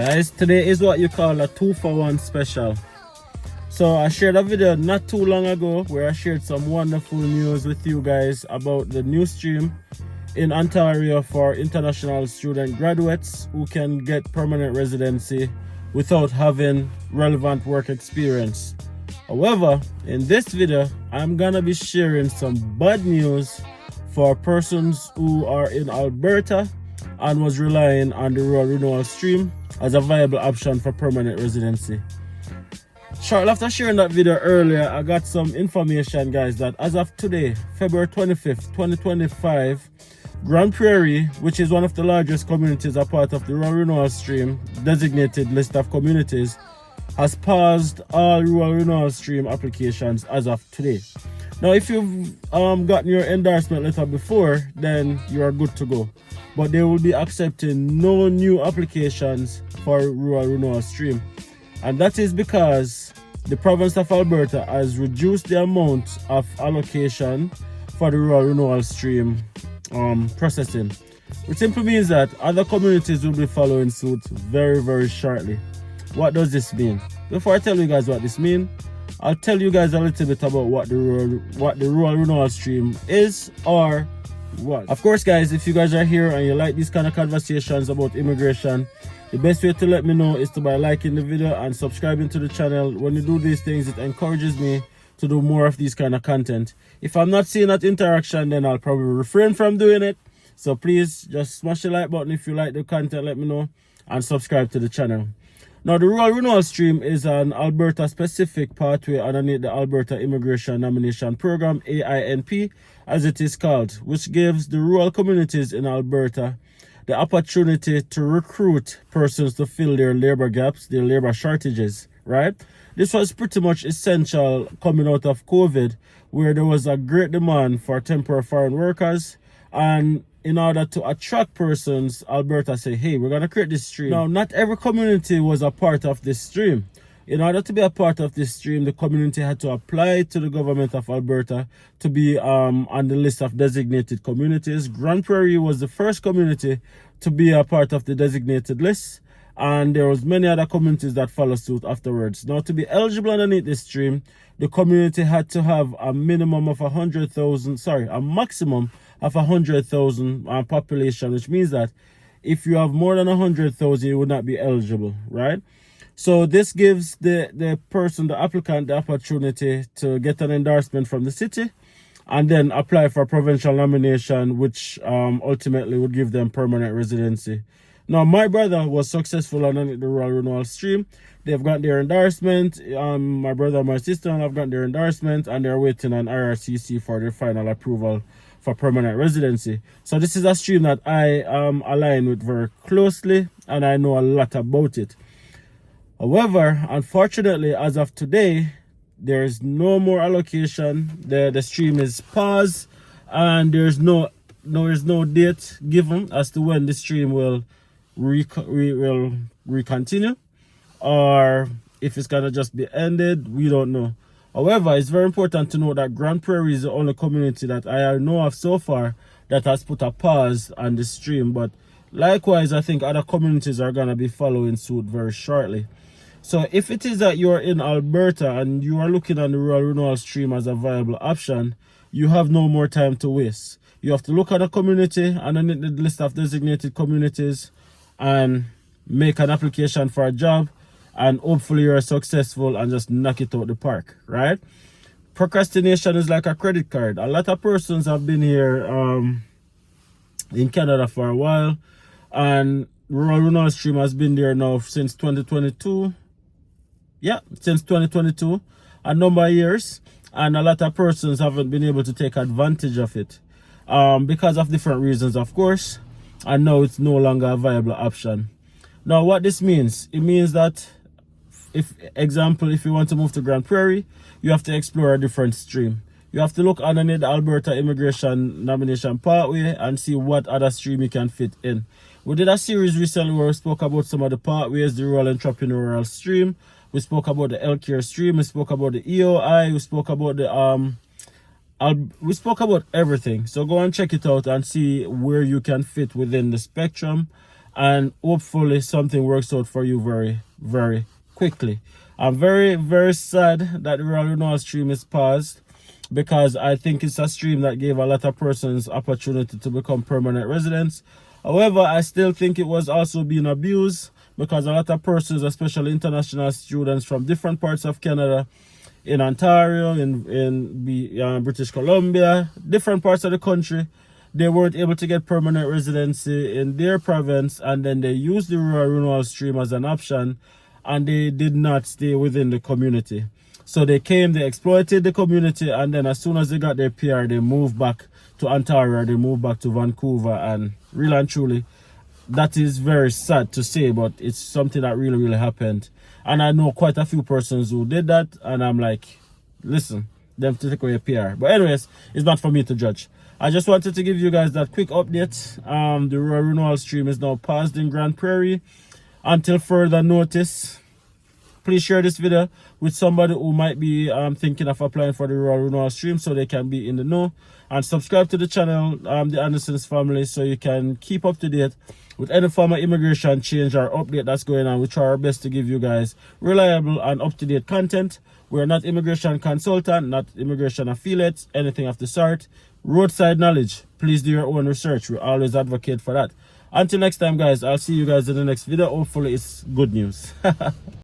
Guys, today is what you call a 2-for-1 special. So I shared a video not too long ago where I shared some wonderful news with you guys about the new stream in Ontario for international student graduates who can get permanent residency without having relevant work experience. However, in this video, I'm gonna be sharing some bad news for persons who are in Alberta and was relying on the rural renewal stream as a viable option for permanent residency. Shortly after sharing that video earlier, I got some information, guys, that as of today, February 25th, 2025, Grande Prairie, which is one of the largest communities a part of the rural renewal stream designated list of communities, has paused all rural renewal stream applications as of today. Now, if you've gotten your endorsement letter before, then you are good to go. But they will be accepting no new applications for rural renewal stream. And that is because the province of Alberta has reduced the amount of allocation for the rural renewal stream processing. Which simply means that other communities will be following suit very, very shortly. What does this mean? Before I tell you guys what this means, I'll tell you guys a little bit about what the rural renewal stream is or what. Of course, guys, if you guys are here and you like these kind of conversations about immigration, the best way to let me know is to by liking the video and subscribing to the channel. When you do these things, it encourages me to do more of these kind of content. If I'm not seeing that interaction, then I'll probably refrain from doing it. So please just smash the like button if you like the content, let me know, and subscribe to the channel. Now, the rural renewal stream is an Alberta specific pathway underneath the Alberta Immigration Nomination Program, AAIP, as it is called, which gives the rural communities in Alberta the opportunity to recruit persons to fill their labor gaps, their labor shortages, right? This was pretty much essential coming out of COVID, where there was a great demand for temporary foreign workers. And in order to attract persons, Alberta said, hey, we're going to create this stream. Now, not every community was a part of this stream. In order to be a part of this stream, the community had to apply to the government of Alberta to be on the list of designated communities. Grande Prairie was the first community to be a part of the designated list, and there was many other communities that followed suit afterwards. Now, to be eligible underneath this stream, the community had to have a minimum of a maximum of 100,000 population, which means that if you have more than 100,000, you would not be eligible, right? So this gives the person, the applicant, the opportunity to get an endorsement from the city and then apply for provincial nomination, which ultimately would give them permanent residency. Now, my brother was successful on the rural renewal stream. They've got their endorsement. My brother and my sister have got their endorsement, and they're waiting on IRCC for their final approval for permanent residency. So this is a stream that I align with very closely, and I know a lot about it. However, unfortunately, as of today, there is no more allocation. The stream is paused, and there's no date given as to when the stream will recontinue, or if it's gonna just be ended. We don't know. However, it's very important to know that Grande Prairie is the only community that I know of so far that has put a pause on the stream. But likewise, I think other communities are gonna be following suit very shortly. So if it is that you're in Alberta and you are looking on the rural renewal stream as a viable option, you have no more time to waste. You have to look at a community underneath the list of designated communities and make an application for a job, and hopefully you're successful and just knock it out the park, right? Procrastination is like a credit card. A lot of persons have been here in Canada for a while, and rural renewal stream has been there now since 2022. Yeah, since 2022, a number of years, and a lot of persons haven't been able to take advantage of it because of different reasons, of course, and now it's no longer a viable option. Now, what this means, it means that if you want to move to Grande Prairie, you have to explore a different stream. You have to look underneath the Alberta Immigration Nomination Pathway and see what other stream you can fit in. We did a series recently where we spoke about some of the pathways, the rural entrepreneurial stream. We spoke about the healthcare stream. We spoke about the EOI. We spoke about everything. So go and check it out and see where you can fit within the spectrum and hopefully something works out for you very, very quickly. I'm very, very sad that the Renewal stream is paused, because I think it's a stream that gave a lot of persons opportunity to become permanent residents. However, I still think it was also being abused, because a lot of persons, especially international students from different parts of Canada, in Ontario, in British Columbia, different parts of the country, they weren't able to get permanent residency in their province, and then they used the Renewal stream as an option, and they did not stay within the community. So they came, they exploited the community, and then as soon as they got their PR, they moved back to Ontario, they moved back to Vancouver, and really and truly, that is very sad to say, but it's something that really, really happened. And I know quite a few persons who did that, and I'm like, listen, them to take away PR. But anyways, it's not for me to judge. I just wanted to give you guys that quick update. The Renewal stream is now paused in Grande Prairie until further notice. Please share this video with somebody who might be thinking of applying for the Renewal stream, so they can be in the know. And subscribe to the channel, the DiAndersons family, so you can keep up to date with any form of immigration change or update that's going on. We try our best to give you guys reliable and up-to-date content. We're not immigration consultant, not immigration affiliates, anything of the sort. Roadside knowledge. Please do your own research. We always advocate for that. Until next time, guys, I'll see you guys in the next video. Hopefully it's good news.